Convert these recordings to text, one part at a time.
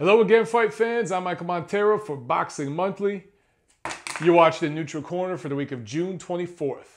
Hello again, fight fans. I'm Michael Montero for Boxing Monthly. You watched in Neutral Corner for the week of June 24th.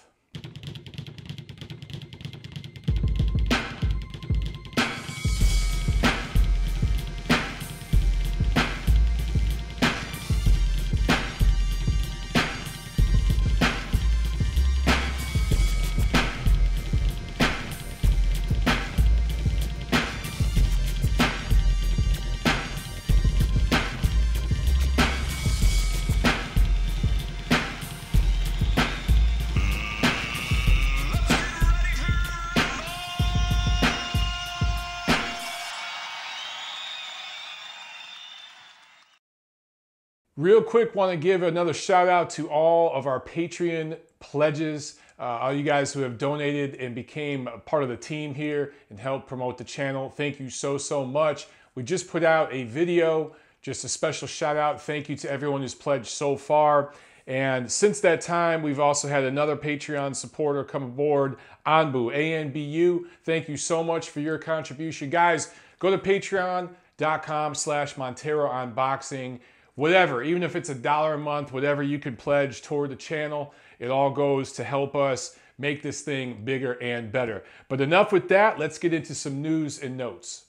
Real quick, want to give another shout out to all of our Patreon pledges, all you guys who have donated and became a part of the team here and helped promote the channel. Thank you so much. We just put out a video, just a special shout out. Thank you to everyone who's pledged so far. And since that time, we've also had another Patreon supporter come aboard, Anbu, A-N-B-U. Thank you so much for your contribution. Guys, go to patreon.com/MonteroOnBoxing. Whatever, even if it's $1 a month, whatever you could pledge toward the channel, it all goes to help us make this thing bigger and better. But enough with that, let's get into some news and notes.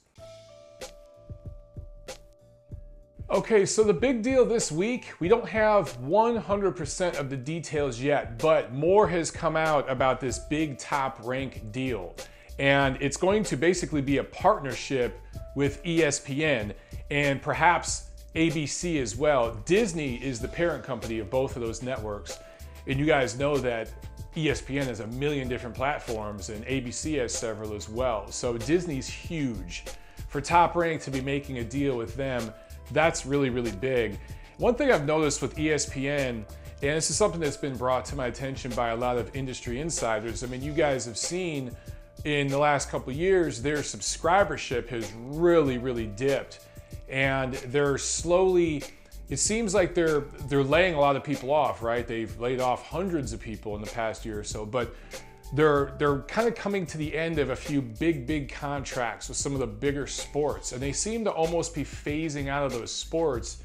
Okay, so the big deal this week, we don't have 100% of the details yet, but more has come out about this big Top Rank deal. And it's going to basically be a partnership with ESPN and perhaps ABC as well. Disney is the parent company of both of those networks. And you guys know that ESPN has a million different platforms and ABC has several as well. So Disney's huge. For Top Rank to be making a deal with them, that's really big. One thing I've noticed with ESPN, and this is something that's been brought to my attention by a lot of industry insiders, I mean, you guys have seen in the last couple of years, their subscribership has really dipped. And they're slowly, it seems like they're laying a lot of people off, right? They've laid off hundreds of people in the past year or so, but they're kind of coming to the end of a few big contracts with some of the bigger sports. And they seem to almost be phasing out of those sports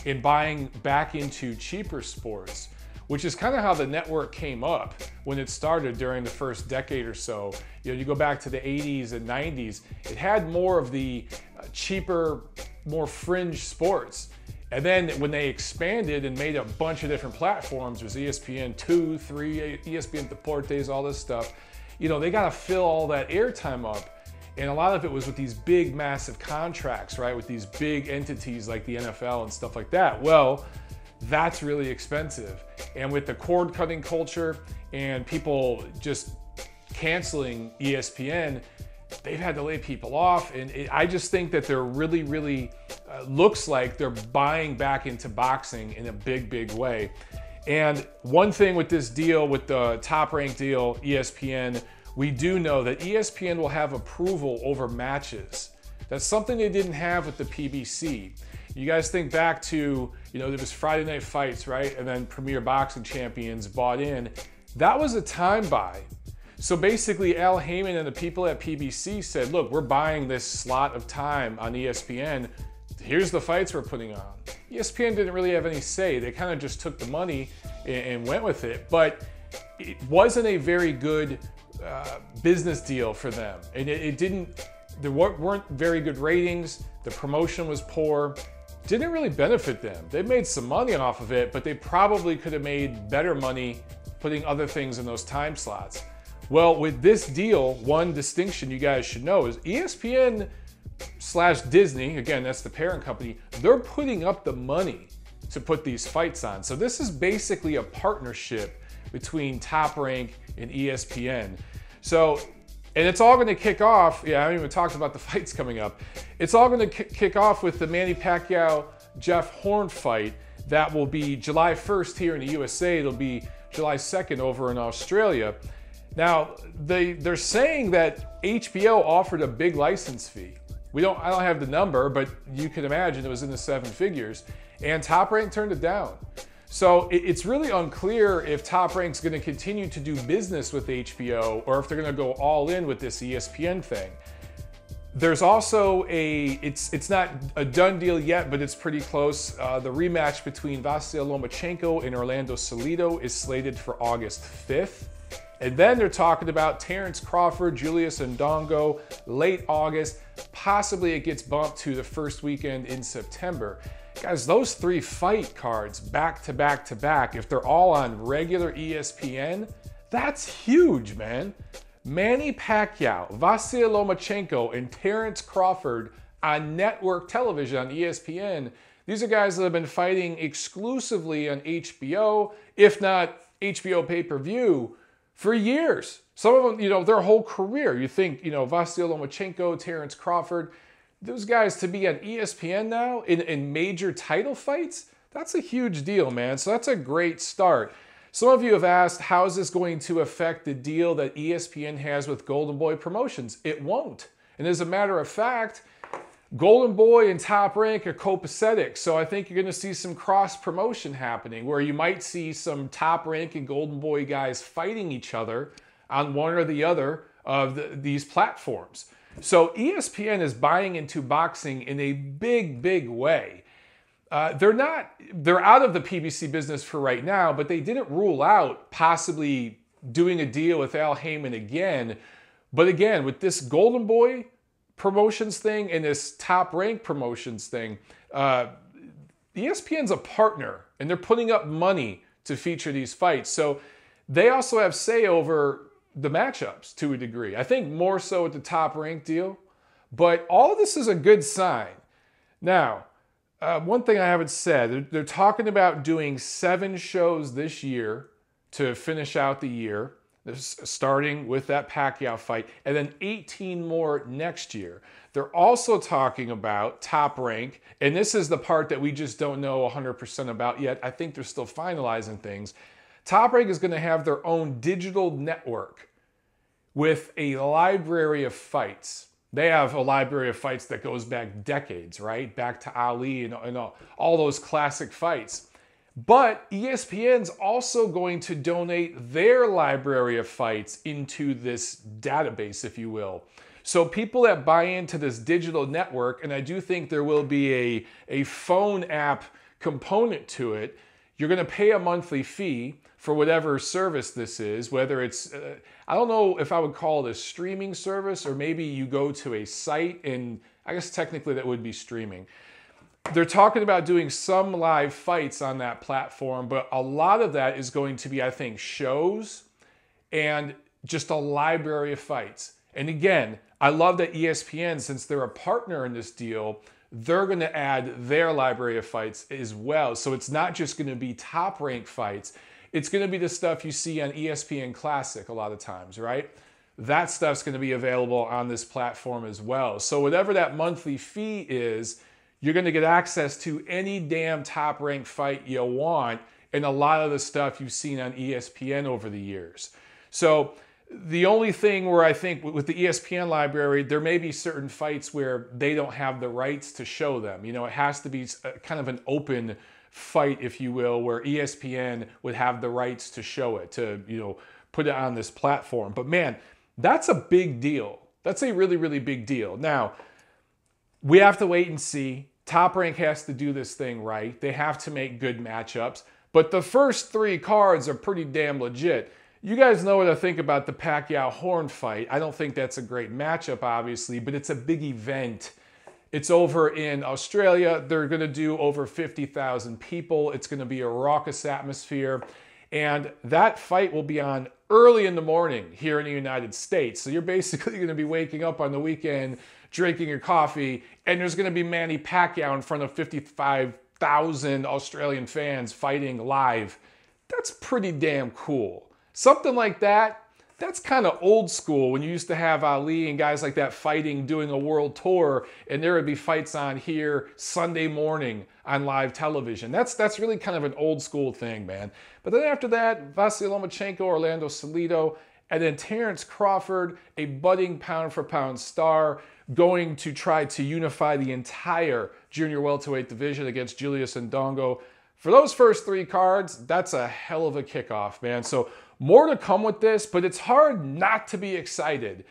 and buying back into cheaper sports, which is kind of how the network came up when it started during the first decade or so. You know, you go back to the 80s and 90s, it had more of the cheaper, more fringe sports. And then when they expanded and made a bunch of different platforms, there's ESPN 2, 3, ESPN Deportes, all this stuff, you know, they got to fill all that airtime up. And a lot of it was with these big, massive contracts, right? With these big entities like the NFL and stuff like that. Well, that's really expensive. And with the cord cutting culture and people just canceling ESPN, they've had to lay people off. And I just think that they're really looks like they're buying back into boxing in a big way. And one thing with this deal, with the Top Rank deal, ESPN, we do know that ESPN will have approval over matches. That's something they didn't have with the PBC. You guys think back to, you know, there was Friday Night Fights, right? And then Premier Boxing Champions bought in. That was a time buy. So basically Al Heyman and the people at PBC said, look, we're buying this slot of time on ESPN. Here's the fights we're putting on. ESPN didn't really have any say. They kind of just took the money and went with it. But it wasn't a very good business deal for them. And there weren't very good ratings. The promotion was poor. Didn't really benefit them. They made some money off of it, but they probably could have made better money putting other things in those time slots. Well, with this deal, one distinction you guys should know is ESPN/Disney, again, that's the parent company, they're putting up the money to put these fights on. So this is basically a partnership between Top Rank and ESPN. So, and it's all going to kick off, I haven't even talked about the fights coming up. It's all going to kick off with the Manny Pacquiao-Jeff Horn fight that will be July 1st here in the USA. It'll be July 2nd over in Australia. Now, they're saying that HBO offered a big license fee. I don't have the number, but you can imagine it was in the 7 figures, and Top Rank turned it down. So it's really unclear if Top Rank's going to continue to do business with HBO or if they're going to go all in with this ESPN thing. There's also it's not a done deal yet, but it's pretty close. The rematch between Vasily Lomachenko and Orlando Salido is slated for August 5th. And then they're talking about Terrence Crawford, Julius Ndongo, late August. Possibly it gets bumped to the first weekend in September. Guys, those 3 fight cards back to back to back, if they're all on regular ESPN, that's huge, man. Manny Pacquiao, Vasily Lomachenko, and Terrence Crawford on network television on ESPN. These are guys that have been fighting exclusively on HBO, if not HBO pay-per-view, for years. Some of them, you know, their whole career. You think, you know, Vasily Lomachenko, Terrence Crawford, those guys to be on ESPN now in major title fights, that's a huge deal, man. So that's a great start. Some of you have asked, how is this going to affect the deal that ESPN has with Golden Boy Promotions? It won't. And as a matter of fact, Golden Boy and Top Rank are copacetic. So I think you're going to see some cross promotion happening where you might see some Top Rank and Golden Boy guys fighting each other on one or the other of these platforms. So ESPN is buying into boxing in a big, big way. They're out of the PBC business for right now, but they didn't rule out possibly doing a deal with Al Heyman again. But again, with this Golden Boy Promotions thing and this Top Rank Promotions thing, ESPN's a partner and they're putting up money to feature these fights. So they also have say over the matchups to a degree. I think more so with the Top Rank deal, but all of this is a good sign. Now, one thing I haven't said, they're talking about doing 7 shows this year to finish out the year, starting with that Pacquiao fight, and then 18 more next year. They're also talking about Top Rank, and this is the part that we just don't know 100% about yet. I think they're still finalizing things. Top Rank is going to have their own digital network with a library of fights. They have a library of fights that goes back decades, right? Back to Ali and all those classic fights. But ESPN's also going to donate their library of fights into this database, if you will. So people that buy into this digital network, and I do think there will be a phone app component to it, you're going to pay a monthly fee for whatever service this is, whether it's, I don't know if I would call it a streaming service, or maybe you go to a site, and I guess technically that would be streaming. They're talking about doing some live fights on that platform, but a lot of that is going to be, I think, shows and just a library of fights. And again, I love that ESPN, since they're a partner in this deal, they're going to add their library of fights as well. So it's not just going to be Top Rank fights. It's going to be the stuff you see on ESPN Classic a lot of times, right? That stuff's going to be available on this platform as well. So whatever that monthly fee is, you're going to get access to any damn Top Rank fight you want and a lot of the stuff you've seen on ESPN over the years. So the only thing where I think with the ESPN library, there may be certain fights where they don't have the rights to show them. You know, it has to be kind of an open fight, if you will, where ESPN would have the rights to show it, to, you know, put it on this platform. But man, that's a big deal. That's a really, really big deal. Now, we have to wait and see. Top Rank has to do this thing right. They have to make good matchups. But the first 3 cards are pretty damn legit. You guys know what I think about the Pacquiao-Horn fight. I don't think that's a great matchup, obviously, but it's a big event. It's over in Australia. They're going to do over 50,000 people. It's going to be a raucous atmosphere. And that fight will be on early in the morning here in the United States. So you're basically going to be waking up on the weekend, drinking your coffee, and there's going to be Manny Pacquiao in front of 55,000 Australian fans fighting live. That's pretty damn cool. Something like that, that's kind of old school when you used to have Ali and guys like that fighting, doing a world tour, and there would be fights on here Sunday morning on live television. That's really kind of an old school thing, man. But then after that, Vasily Lomachenko, Orlando Salido, and then Terrence Crawford, a budding pound-for-pound star, going to try to unify the entire junior welterweight division against Julius Ndongo. For those first 3 cards, that's a hell of a kickoff, man. So more to come with this, but it's hard not to be excited.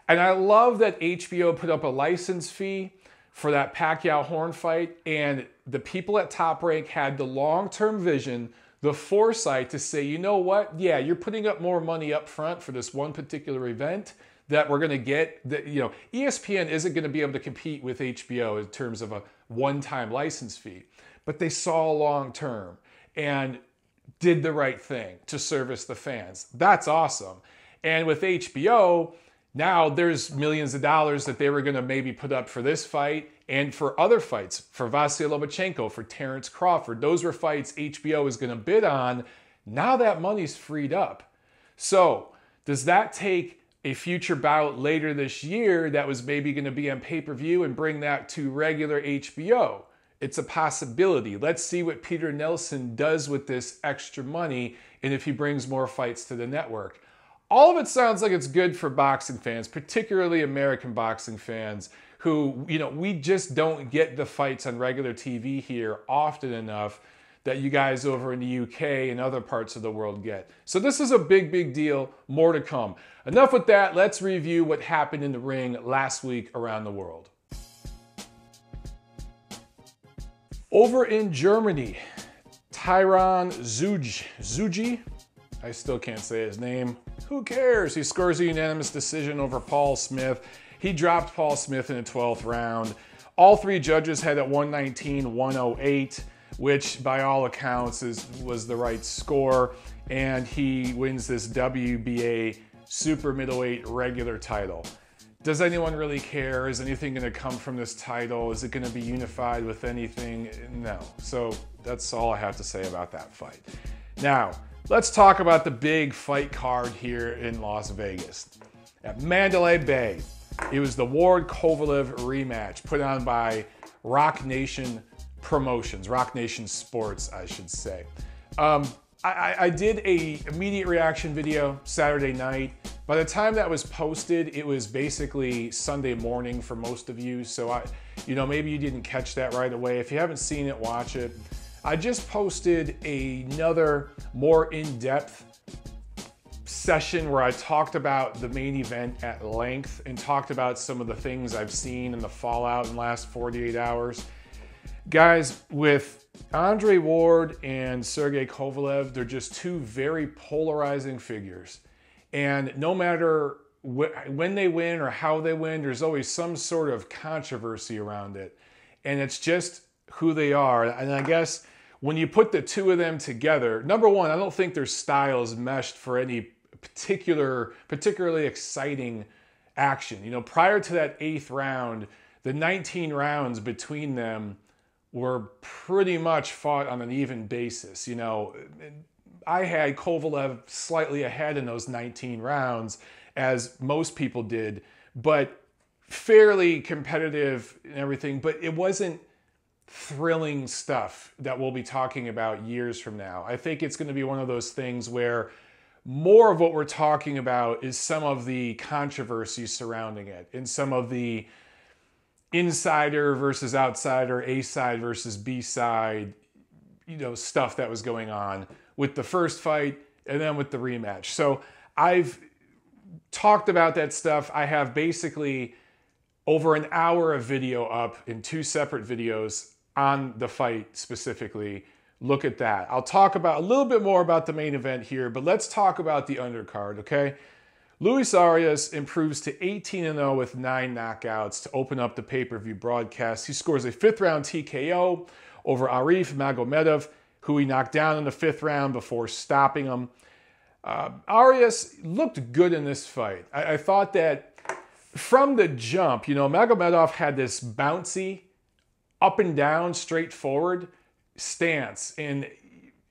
And I love that HBO put up a license fee for that Pacquiao-Horn fight, and the people at Top Rank had the long-term vision, the foresight to say, you know what? Yeah, you're putting up more money up front for this one particular event that we're going to get. That, you know, ESPN isn't going to be able to compete with HBO in terms of a one-time license fee, but they saw long-term and did the right thing to service the fans. That's awesome. And with HBO, now there's millions of dollars that they were going to maybe put up for this fight and for other fights, for Vasily Lomachenko, for Terrence Crawford. Those were fights HBO is going to bid on. Now that money's freed up. So does that take a future bout later this year that was maybe going to be on pay-per-view and bring that to regular HBO? It's a possibility. Let's see what Peter Nelson does with this extra money and if he brings more fights to the network. All of it sounds like it's good for boxing fans, particularly American boxing fans who, you know, we just don't get the fights on regular TV here often enough that you guys over in the UK and other parts of the world get. So this is a big, big deal. More to come. Enough with that. Let's review what happened in the ring last week around the world. Over in Germany, Tyron Zuji, I still can't say his name. Who cares? He scores a unanimous decision over Paul Smith. He dropped Paul Smith in the 12th round. All three judges had it 119-108, which by all accounts was the right score. And he wins this WBA super middleweight regular title. Does anyone really care? Is anything going to come from this title? Is it going to be unified with anything? No. So that's all I have to say about that fight. Now, let's talk about the big fight card here in Las Vegas. At Mandalay Bay, it was the Ward-Kovalev rematch put on by Rock Nation Promotions, Rock Nation Sports, I should say. I did a immediate reaction video Saturday night. By the time that was posted, it was basically Sunday morning for most of you. So maybe you didn't catch that right away. If you haven't seen it, watch it. I just posted another more in-depth session where I talked about the main event at length and talked about some of the things I've seen in the fallout in the last 48 hours. Guys, with Andre Ward and Sergey Kovalev, they're just two very polarizing figures. And no matter when they win or how they win, there's always some sort of controversy around it. And it's just who they are. And I guess when you put the two of them together, number one, I don't think their styles meshed for any particularly exciting action. You know, prior to that 8th round, the 19 rounds between them were pretty much fought on an even basis. You know, I had Kovalev slightly ahead in those 19 rounds, as most people did, but fairly competitive and everything, but it wasn't thrilling stuff that we'll be talking about years from now. I think it's going to be one of those things where more of what we're talking about is some of the controversy surrounding it and some of the insider versus outsider, A side versus B side, stuff that was going on with the first fight and then with the rematch. So I've talked about that stuff. I have basically over an hour of video up in 2 separate videos on the fight specifically. Look at that. I'll talk about a little bit more about the main event here, but let's talk about the undercard, okay? Luis Arias improves to 18-0 with 9 knockouts to open up the pay-per-view broadcast. He scores a 5th round TKO over Arif Magomedov, who he knocked down in the 5th round before stopping him. Arias looked good in this fight. I thought that from the jump, Magomedov had this bouncy, up and down, straightforward stance. And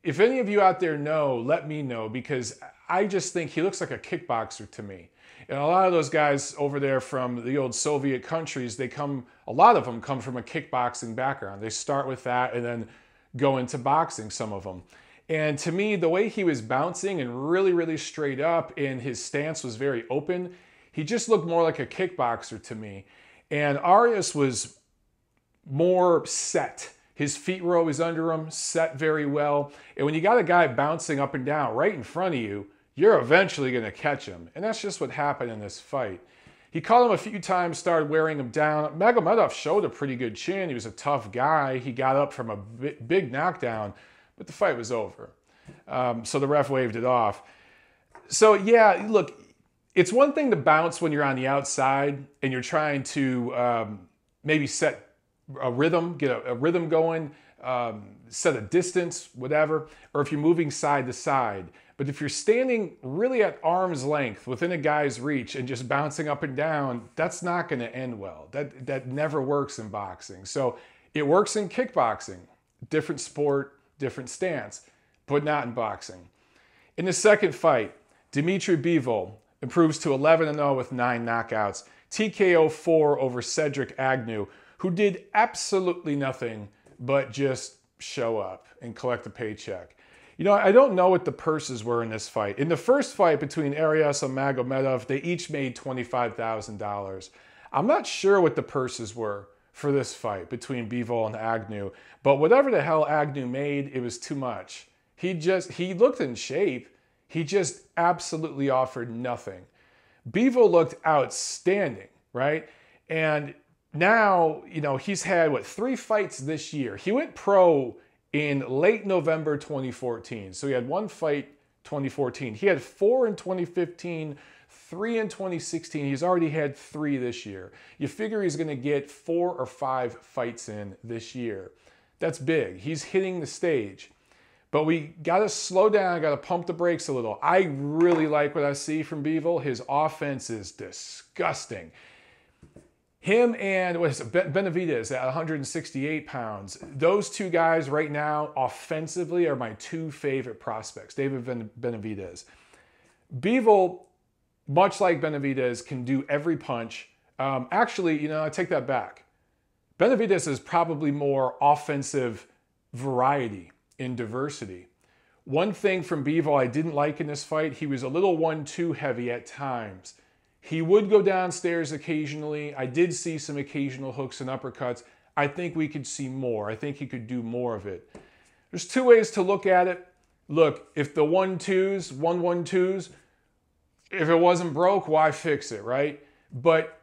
if any of you out there know, let me know, because I just think he looks like a kickboxer to me. And a lot of those guys over there from the old Soviet countries, a lot of them come from a kickboxing background. They start with that and then go into boxing, some of them. And to me, the way he was bouncing and really, really straight up and his stance was very open, he just looked more like a kickboxer to me. And Arias was more set. His feet were always under him, set very well. And when you got a guy bouncing up and down right in front of you, you're eventually going to catch him. And that's just what happened in this fight. He caught him a few times, started wearing him down. Magomedov showed a pretty good chin. He was a tough guy. He got up from a big knockdown, but the fight was over. So the ref waved it off. So yeah, look, it's one thing to bounce when you're on the outside and you're trying to maybe set a rhythm, get a rhythm going, set a distance, whatever, or if you're moving side to side. But if you're standing really at arm's length within a guy's reach and just bouncing up and down, that's not going to end well. That never works in boxing. So it works in kickboxing, different sport, different stance, but not in boxing. In the second fight, Dmitry Bivol improves to 11-0 with 9 knockouts. TKO4 over Cedric Agnew, who did absolutely nothing but just show up and collect a paycheck. You know, I don't know what the purses were in this fight. In the first fight between Arias and Magomedov, they each made $25,000. I'm not sure what the purses were for this fight between Bivol and Agnew, but whatever the hell Agnew made, it was too much. He looked in shape. He just absolutely offered nothing. Bivol looked outstanding, right? And now, you know, he's had, what, 3 fights this year. He went pro in late November 2014. So he had 1 fight 2014. He had 4 in 2015, 3 in 2016. He's already had 3 this year. You figure he's going to get 4 or 5 fights in this year. That's big. He's hitting the stage. But we got to slow down, got to pump the brakes a little. I really like what I see from Bivol. His offense is disgusting. Him and Benavidez at 168 pounds. Those 2 guys right now offensively are my 2 favorite prospects, David Benavidez. Bivol, much like Benavidez, can do every punch. Actually, you know, I take that back. Benavidez is probably more offensive variety in diversity. One thing from Bivol I didn't like in this fight, he was a little 1-2 heavy at times. He would go downstairs occasionally. I did see some occasional hooks and uppercuts. I think we could see more. I think he could do more of it. There's 2 ways to look at it. Look, if the 1-2s, 1-1-2s, if it wasn't broke, why fix it, right? But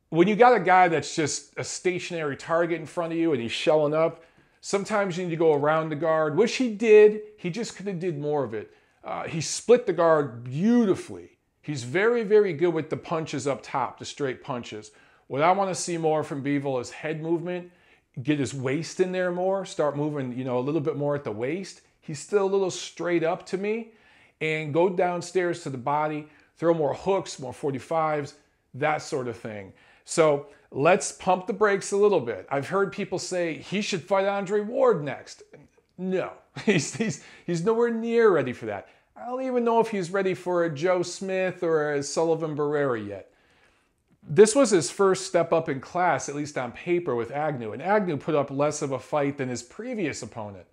when you got a guy that's just a stationary target in front of you and he's shelling up, sometimes you need to go around the guard, which he did. He just could have did more of it. He split the guard beautifully. He's very, very good with the punches up top, the straight punches. What I want to see more from Bivol is head movement, get his waist in there more, start moving, you know, a little bit more at the waist. He's still a little straight up to me. And go downstairs to the body, throw more hooks, more 45s, that sort of thing. So let's pump the brakes a little bit. I've heard people say he should fight Andre Ward next. No, he's nowhere near ready for that. I don't even know if he's ready for a Joe Smith or a Sullivan Barrera yet. This was his first step up in class, at least on paper, with Agnew. And Agnew put up less of a fight than his previous opponent.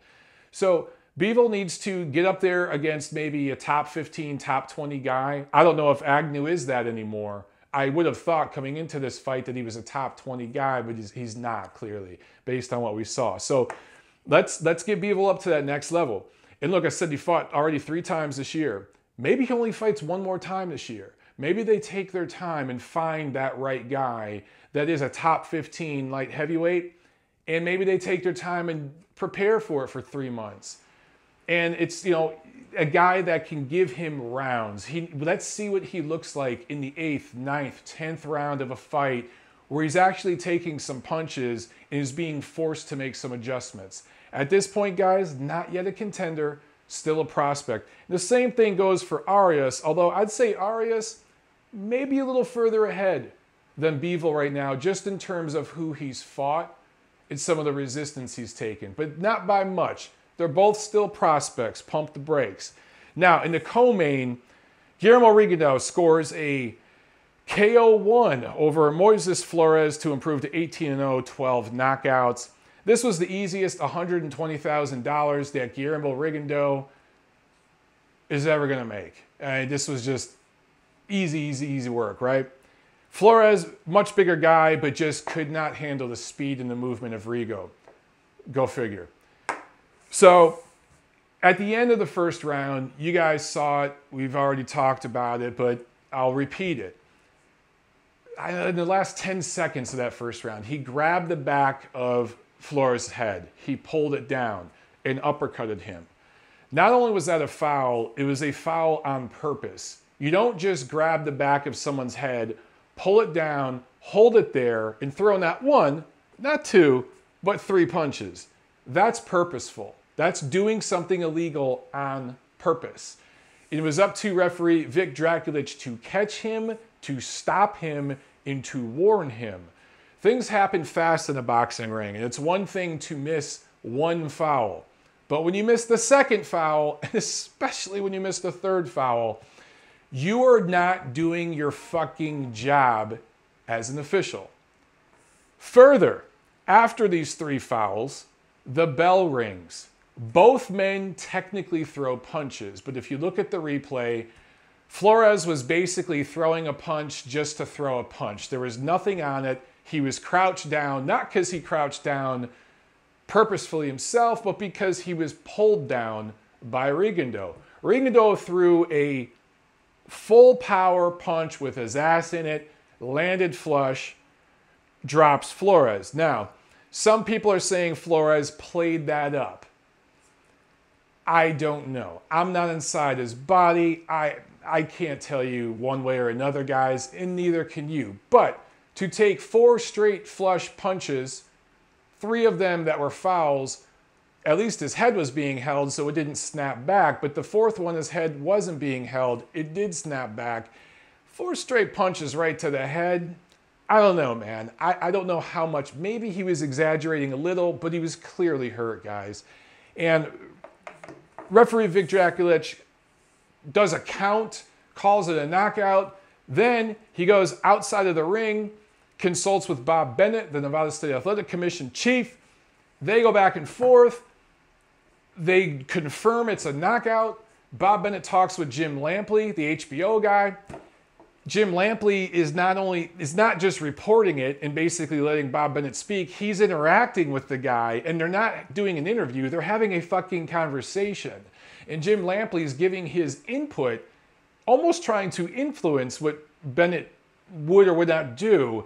So Bivol needs to get up there against maybe a top 15, top 20 guy. I don't know if Agnew is that anymore. I would have thought coming into this fight that he was a top 20 guy, but he's not, clearly, based on what we saw. So let's get Bivol up to that next level. And look, I said he fought already 3 times this year. Maybe he only fights 1 more time this year. Maybe they take their time and find that right guy that is a top 15 light heavyweight, and maybe they take their time and prepare for it for 3 months. And it's, you know, a guy that can give him rounds. Let's see what he looks like in the 8th, 9th, 10th round of a fight where he's actually taking some punches and is being forced to make some adjustments. At this point, guys, not yet a contender, still a prospect. The same thing goes for Arias, although I'd say Arias maybe a little further ahead than Bivol right now, just in terms of who he's fought and some of the resistance he's taken, but not by much. They're both still prospects. Pump the brakes. Now, in the co-main, Guillermo Rigondeaux scores a KO1 over Moises Flores to improve to 18-0, 12 knockouts. This was the easiest $120,000 that Guillermo Rigondeaux is ever going to make. This was just easy work, right? Flores, much bigger guy, but just could not handle the speed and the movement of Rigo. Go figure. So at the end of the first round, you guys saw it. We've already talked about it, but I'll repeat it. in the last 10 seconds of that first round, he grabbed the back of Flores' head. He pulled it down and uppercutted him. Not only was that a foul, it was a foul on purpose. You don't just grab the back of someone's head, pull it down, hold it there, and throw not one, not two, but 3 punches. That's purposeful. That's doing something illegal on purpose. It was up to referee Vic Drakulich to catch him, to stop him, and to warn him. Things happen fast in a boxing ring, and it's one thing to miss one foul. But when you miss the second foul, and especially when you miss the third foul, you are not doing your fucking job as an official. Further, after these 3 fouls, the bell rings. Both men technically throw punches, but if you look at the replay, Flores was basically throwing a punch just to throw a punch. There was nothing on it. He was crouched down, not because he crouched down purposefully himself, but because he was pulled down by Rigondeaux. Rigondeaux threw a full power punch with his ass in it, landed flush, drops Flores. Now, some people are saying Flores played that up. I don't know. I'm not inside his body. I can't tell you one way or another, guys, and neither can you. But to take 4 straight flush punches, 3 of them that were fouls, at least his head was being held, so it didn't snap back. But the 4th one, his head wasn't being held. It did snap back. 4 straight punches right to the head. I don't know, man. I don't know how much. Maybe he was exaggerating a little, but he was clearly hurt, guys. And referee Vic Drakulich does a count, calls it a knockout. Then he goes outside of the ring, consults with Bob Bennett, the Nevada State Athletic Commission chief. They go back and forth. They confirm it's a knockout. Bob Bennett talks with Jim Lampley, the HBO guy. Jim Lampley is not just reporting it and basically letting Bob Bennett speak. He's interacting with the guy, and they're not doing an interview. They're having a fucking conversation. And Jim Lampley is giving his input, almost trying to influence what Bennett would or would not do.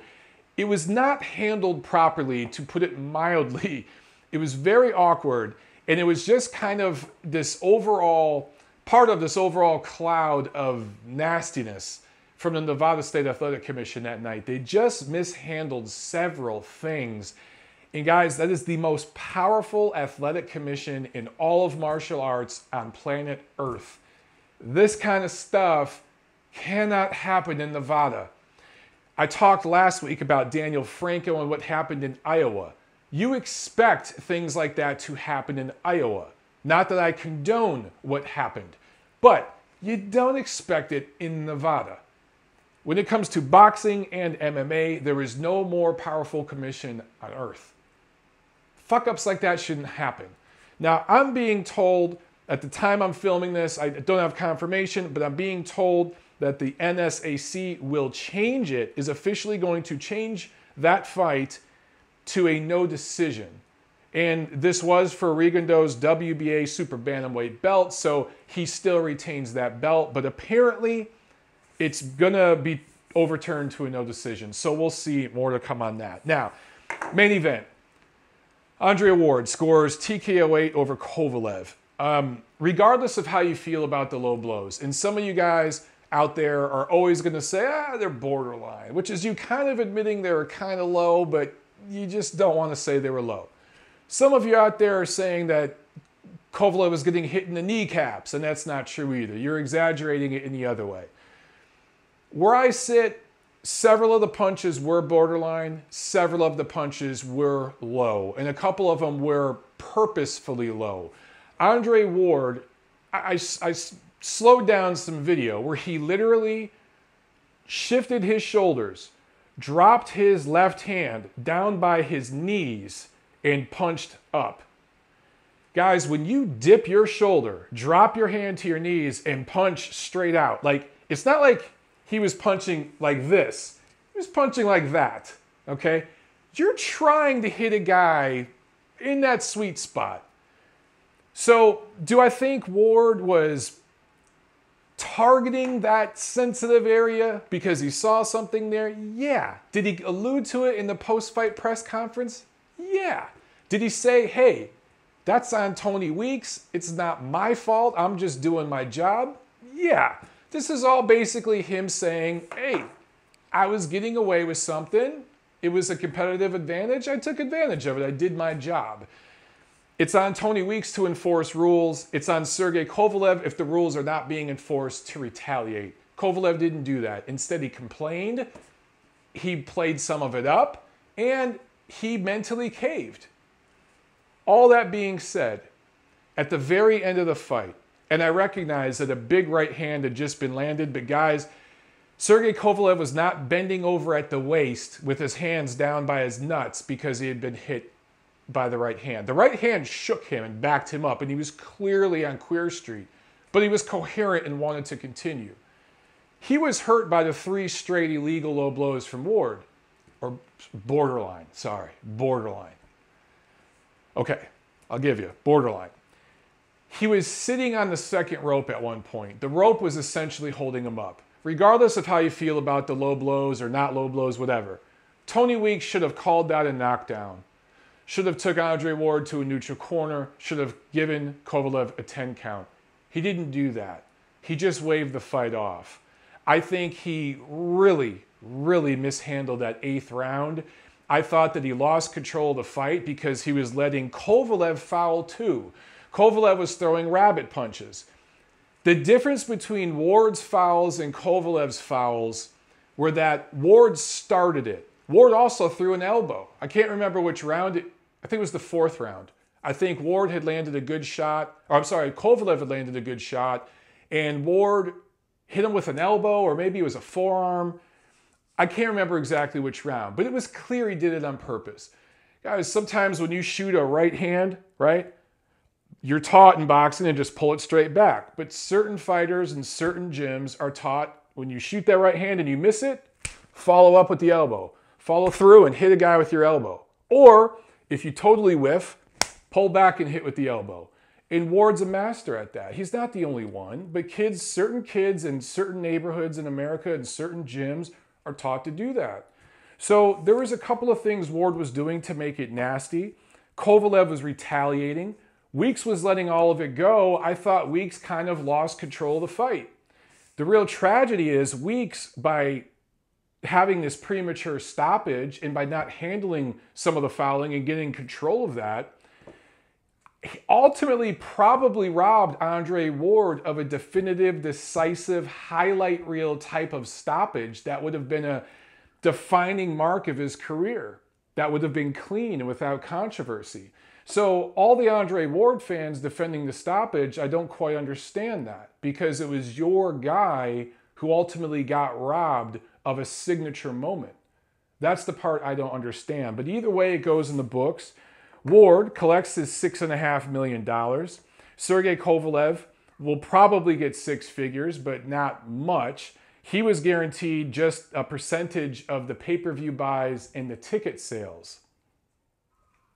It was not handled properly, to put it mildly. It was very awkward, and it was just kind of this overall, part of this overall cloud of nastiness from the Nevada State Athletic Commission that night. They just mishandled several things. And guys, that is the most powerful athletic commission in all of martial arts on planet Earth. This kind of stuff cannot happen in Nevada. I talked last week about Daniel Franco and what happened in Iowa. You expect things like that to happen in Iowa. Not that I condone what happened, but you don't expect it in Nevada. When it comes to boxing and MMA, there is no more powerful commission on earth. Fuck-ups like that shouldn't happen. Now, I'm being told, at the time I'm filming this, I don't have confirmation, but I'm being told that the NSAC will change it, is officially going to change that fight to a no decision. And this was for Rigondeaux's WBA super bantamweight belt, so he still retains that belt, but apparently it's gonna be overturned to a no decision. So we'll see, more to come on that. Now, main event. Andre Ward scores TKO8 over Kovalev. Regardless of how you feel about the low blows, and some of you guys out there are always gonna say, they're borderline, which is you kind of admitting they were kind of low, but you just don't wanna say they were low. Some of you out there are saying that Kovalev was getting hit in the kneecaps, and that's not true either. You're exaggerating it in the other way. Where I sit, several of the punches were borderline, several of the punches were low, and a couple of them were purposefully low. Andre Ward, I slowed down some video where he literally shifted his shoulders, dropped his left hand down by his knees, and punched up. Guys, when you dip your shoulder, drop your hand to your knees, and punch straight out, like, it's not like he was punching like this. He was punching like that, okay? You're trying to hit a guy in that sweet spot. So, do I think Ward was targeting that sensitive area because he saw something there? Yeah. Did he allude to it in the post-fight press conference? Yeah. Did he say, hey, that's on Tony Weeks, it's not my fault, I'm just doing my job? Yeah. This is all basically him saying, hey, I was getting away with something. It was a competitive advantage. I took advantage of it. I did my job. It's on Tony Weeks to enforce rules. It's on Sergey Kovalev, if the rules are not being enforced, to retaliate. Kovalev didn't do that. Instead, he complained. He played some of it up, and he mentally caved. All that being said, at the very end of the fight, and I recognize that a big right hand had just been landed, but guys, Sergey Kovalev was not bending over at the waist with his hands down by his nuts because he had been hit by the right hand. The right hand shook him and backed him up, and he was clearly on Queer Street, but he was coherent and wanted to continue. He was hurt by the 3 straight illegal low blows from Ward, or borderline, sorry, borderline. Okay, I'll give you, borderline. He was sitting on the second rope at one point. The rope was essentially holding him up. Regardless of how you feel about the low blows or not low blows, whatever, Tony Weeks should have called that a knockdown. Should have took Andre Ward to a neutral corner. Should have given Kovalev a 10 count. He didn't do that. He just waved the fight off. I think he really mishandled that 8th round. I thought that he lost control of the fight because he was letting Kovalev foul too. Kovalev was throwing rabbit punches. The difference between Ward's fouls and Kovalev's fouls were that Ward started it. Ward also threw an elbow. I can't remember which round. I think it was the 4th round. I think Ward had landed a good shot. Or I'm sorry, Kovalev had landed a good shot. And Ward hit him with an elbow, or maybe it was a forearm. I can't remember exactly which round, but it was clear he did it on purpose. Guys, sometimes when you shoot a right hand, right, you're taught in boxing to just pull it straight back. But certain fighters and certain gyms are taught when you shoot that right hand and you miss it, follow up with the elbow. Follow through and hit a guy with your elbow. Or if you totally whiff, pull back and hit with the elbow. And Ward's a master at that. He's not the only one, but certain kids in certain neighborhoods in America and certain gyms are taught to do that. So there was a couple of things Ward was doing to make it nasty. Kovalev was retaliating. Weeks was letting all of it go. I thought Weeks kind of lost control of the fight. The real tragedy is Weeks, by having this premature stoppage and by not handling some of the fouling and getting control of that, he ultimately probably robbed Andre Ward of a definitive, decisive, highlight reel type of stoppage that would have been a defining mark of his career. That would have been clean and without controversy. So all the Andre Ward fans defending the stoppage, I don't quite understand that, because it was your guy who ultimately got robbed of a signature moment. That's the part I don't understand. But either way it goes in the books, Ward collects his $6.5 million. Sergey Kovalev will probably get 6 figures, but not much. He was guaranteed just a percentage of the pay-per-view buys and the ticket sales.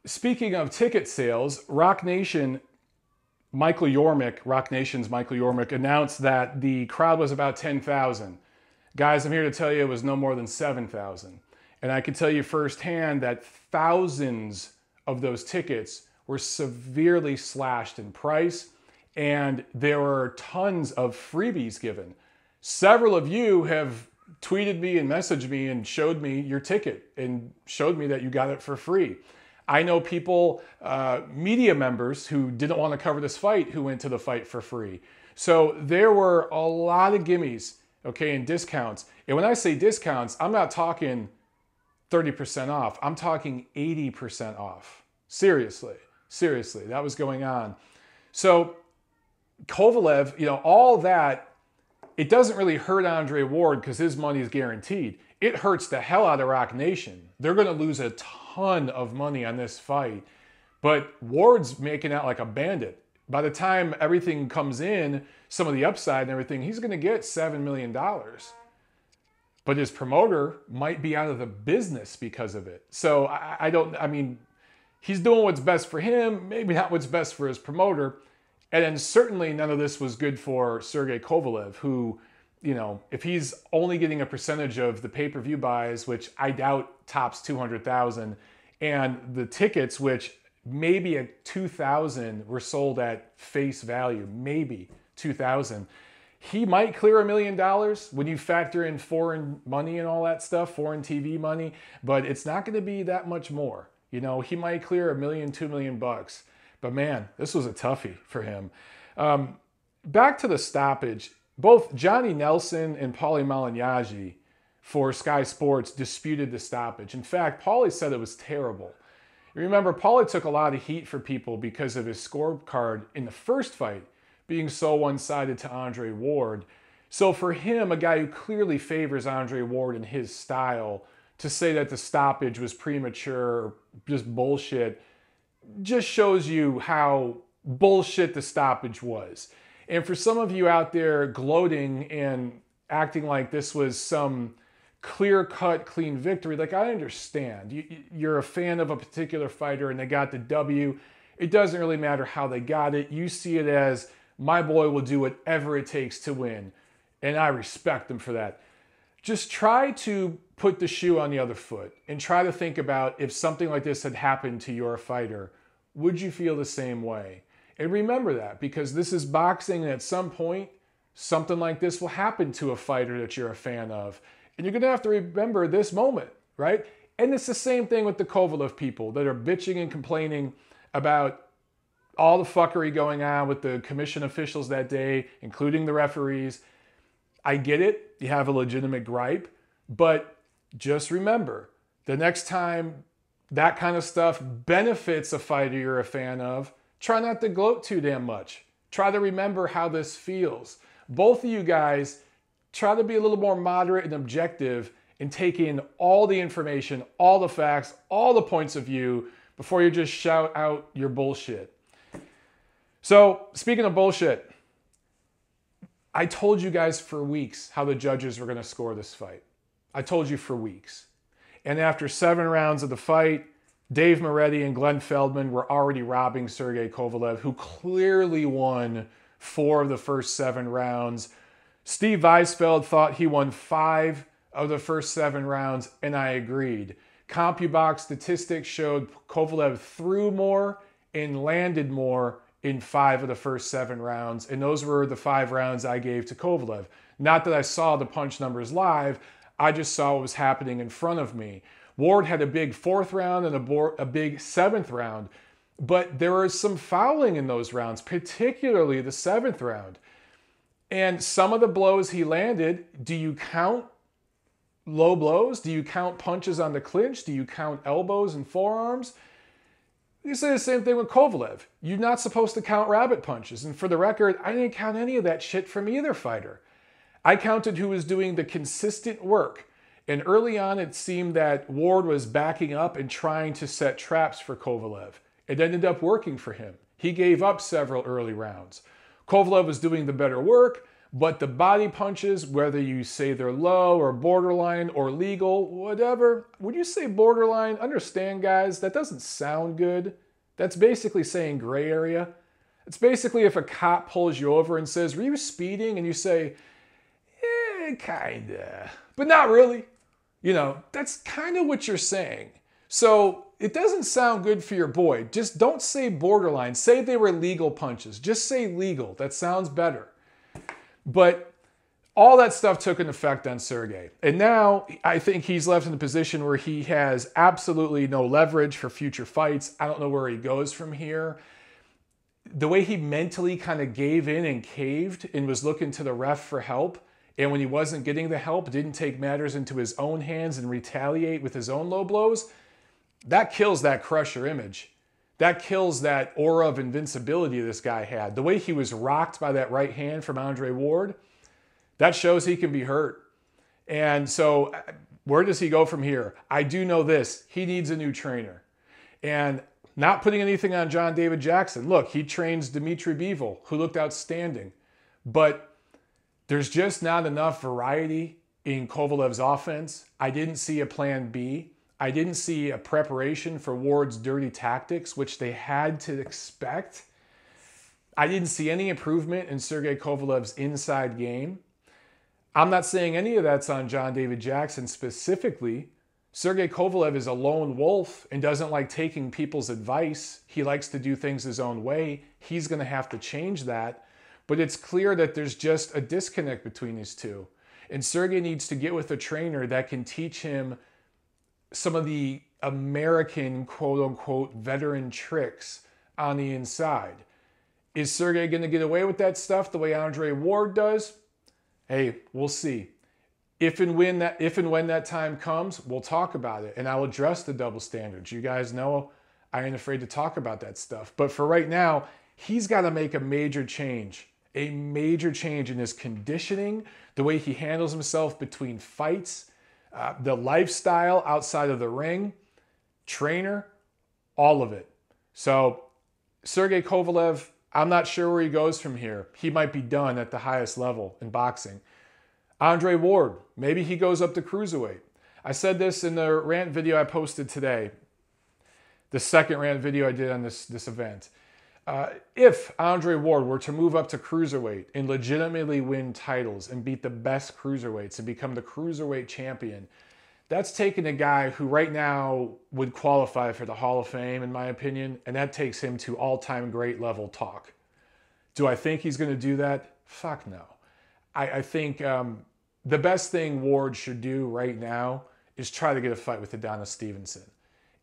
Speaking of ticket sales, Rock Nation's Michael Yormick announced that the crowd was about 10,000. Guys, I'm here to tell you it was no more than 7,000. And I can tell you firsthand that thousands of those tickets were severely slashed in price, and there were tons of freebies given. Several of you have tweeted me and messaged me and showed me your ticket and showed me that you got it for free. I know people, media members who didn't want to cover this fight who went to the fight for free. So there were a lot of gimmies, okay, and discounts. And when I say discounts, I'm not talking 30% off. I'm talking 80% off. Seriously, that was going on. So Kovalev, all that, it doesn't really hurt Andre Ward because his money is guaranteed. It hurts the hell out of Rock Nation. They're going to lose a ton of money on this fight. But Ward's making out like a bandit. By the time everything comes in, some of the upside and everything, he's going to get $7 million. But his promoter might be out of the business because of it. So I mean, he's doing what's best for him, maybe not what's best for his promoter. And then certainly none of this was good for Sergey Kovalev, who, you know, if he's only getting a percentage of the pay-per-view buys, which I doubt tops 200,000, and the tickets, which maybe at 2,000 were sold at face value, maybe 2,000. He might clear $1 million when you factor in foreign money and all that stuff, foreign TV money, but it's not going to be that much more. You know, he might clear $1 million, $2 million bucks. But man, this was a toughie for him. Back to the stoppage, both Johnny Nelson and Paulie Malignaggi for Sky Sports disputed the stoppage. In fact, Paulie said it was terrible. Remember, Paulie took a lot of heat for people because of his scorecard in the first fight being so one-sided to Andre Ward. So for him, a guy who clearly favors Andre Ward in his style, to say that the stoppage was premature, just bullshit, just shows you how bullshit the stoppage was. And for some of you out there gloating and acting like this was some clear-cut, clean victory, like, I understand. You're a fan of a particular fighter and they got the W. It doesn't really matter how they got it. You see it as, my boy will do whatever it takes to win. And I respect him for that. Just try to put the shoe on the other foot and try to think about if something like this had happened to your fighter, would you feel the same way? And remember that, because this is boxing, and at some point, something like this will happen to a fighter that you're a fan of. And you're going to have to remember this moment, right? And it's the same thing with the Kovalev people that are bitching and complaining about all the fuckery going on with the commission officials that day, including the referees. I get it. You have a legitimate gripe. But just remember, the next time that kind of stuff benefits a fighter you're a fan of, try not to gloat too damn much. Try to remember how this feels. Both of you guys, try to be a little more moderate and objective and take in all the information, all the facts, all the points of view before you just shout out your bullshit. So, speaking of bullshit, I told you guys for weeks how the judges were going to score this fight. I told you for weeks. And after 7 rounds of the fight, Dave Moretti and Glenn Feldman were already robbing Sergey Kovalev, who clearly won 4 of the first 7 rounds. Steve Weisfeld thought he won 5 of the first 7 rounds, and I agreed. CompuBox statistics showed Kovalev threw more and landed more in 5 of the first 7 rounds, and those were the 5 rounds I gave to Kovalev. Not that I saw the punch numbers live, I just saw what was happening in front of me. Ward had a big 4th round and a big 7th round, but there was some fouling in those rounds, particularly the 7th round. And some of the blows he landed, do you count low blows? Do you count punches on the clinch? Do you count elbows and forearms? You say the same thing with Kovalev. You're not supposed to count rabbit punches. And for the record, I didn't count any of that shit from either fighter. I counted who was doing the consistent work. And early on, it seemed that Ward was backing up and trying to set traps for Kovalev. It ended up working for him. He gave up several early rounds. Kovalev was doing the better work, but the body punches, whether you say they're low or borderline or legal, whatever, when you say borderline, understand, guys, that doesn't sound good. That's basically saying gray area. It's basically if a cop pulls you over and says, were you speeding? And you say, kinda, but not really. You know, that's kind of what you're saying. So it doesn't sound good for your boy. Just don't say borderline. Say they were legal punches. Just say legal. That sounds better. But all that stuff took an effect on Sergey. And now I think he's left in a position where he has absolutely no leverage for future fights. I don't know where he goes from here. The way he mentally kind of gave in and caved and was looking to the ref for help, and when he wasn't getting the help, didn't take matters into his own hands and retaliate with his own low blows, that kills that crusher image. That kills that aura of invincibility this guy had. The way he was rocked by that right hand from Andre Ward, that shows he can be hurt. And so where does he go from here? I do know this. He needs a new trainer. And not putting anything on John David Jackson. Look, he trains Dimitri Bivol, who looked outstanding. But there's just not enough variety in Kovalev's offense. I didn't see a plan B. I didn't see a preparation for Ward's dirty tactics, which they had to expect. I didn't see any improvement in Sergey Kovalev's inside game. I'm not saying any of that's on John David Jackson specifically. Sergey Kovalev is a lone wolf and doesn't like taking people's advice. He likes to do things his own way. He's going to have to change that. But it's clear that there's just a disconnect between these two. And Sergey needs to get with a trainer that can teach him some of the American, quote-unquote, veteran tricks on the inside. Is Sergey going to get away with that stuff the way Andre Ward does? Hey, we'll see. If and when that time comes, we'll talk about it, and I'll address the double standards. You guys know I ain't afraid to talk about that stuff. But for right now, he's got to make a major change in his conditioning, the way he handles himself between fights, the lifestyle outside of the ring, trainer, all of it. So Sergey Kovalev, I'm not sure where he goes from here. He might be done at the highest level in boxing. Andre Ward, maybe he goes up to cruiserweight. I said this in the rant video I posted today, the second rant video I did on this event. If Andre Ward were to move up to cruiserweight and legitimately win titles and beat the best cruiserweights and become the cruiserweight champion, that's taking a guy who right now would qualify for the Hall of Fame, in my opinion, and that takes him to all-time great level talk. Do I think he's going to do that? Fuck no. I think the best thing Ward should do right now is try to get a fight with Adonis Stevenson.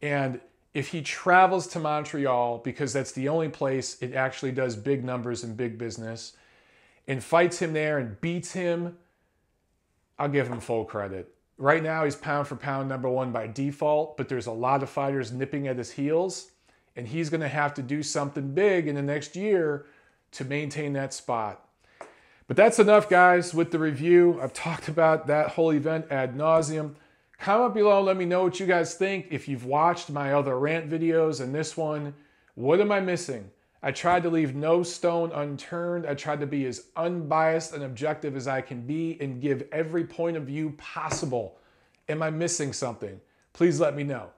And if he travels to Montreal, because that's the only place it actually does big numbers and big business, and fights him there and beats him, I'll give him full credit. Right now, he's pound for pound #1 by default, but there's a lot of fighters nipping at his heels, and he's going to have to do something big in the next year to maintain that spot. But that's enough, guys, with the review. I've talked about that whole event ad nauseum. Comment below, let me know what you guys think. If you've watched my other rant videos and this one, what am I missing? I tried to leave no stone unturned. I tried to be as unbiased and objective as I can be and give every point of view possible. Am I missing something? Please let me know.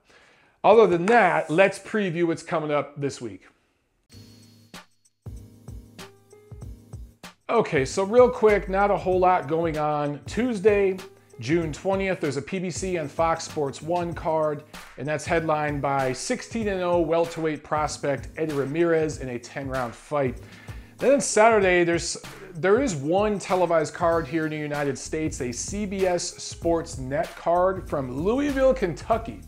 Other than that, let's preview what's coming up this week. Okay, so real quick, not a whole lot going on. Tuesday, June 20th, there's a PBC on Fox Sports 1 card, and that's headlined by 16-0 welterweight prospect Eddie Ramirez in a 10-round fight. Then on Saturday, there is one televised card here in the United States, a CBS Sports Net card from Louisville, Kentucky,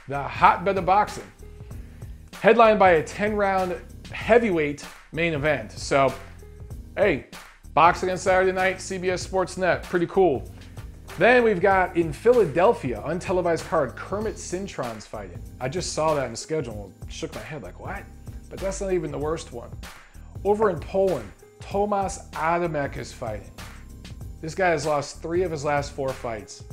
the hotbed of boxing, headlined by a 10-round heavyweight main event. So, hey, boxing on Saturday night, CBS Sports Net, pretty cool. Then we've got in Philadelphia, untelevised card, Kermit Cintron's fighting. I just saw that in the schedule and shook my head like, what? But that's not even the worst one. Over in Poland, Tomasz Adamek is fighting. This guy has lost 3 of his last 4 fights.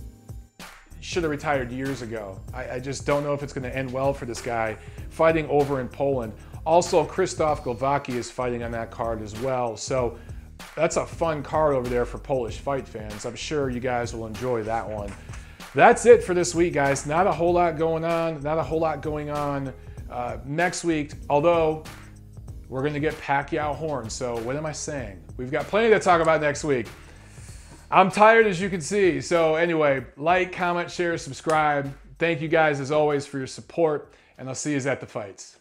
Should have retired years ago. I just don't know if it's going to end well for this guy fighting over in Poland. Also, Krzysztof Glowacki is fighting on that card as well. So that's a fun card over there for Polish fight fans. I'm sure you guys will enjoy that one. That's it for this week, guys. Not a whole lot going on. Next week, although we're going to get Pacquiao Horn. So what am I saying? We've got plenty to talk about next week. I'm tired, as you can see. So anyway, like, comment, share, subscribe. Thank you guys, as always, for your support, and I'll see you at the fights.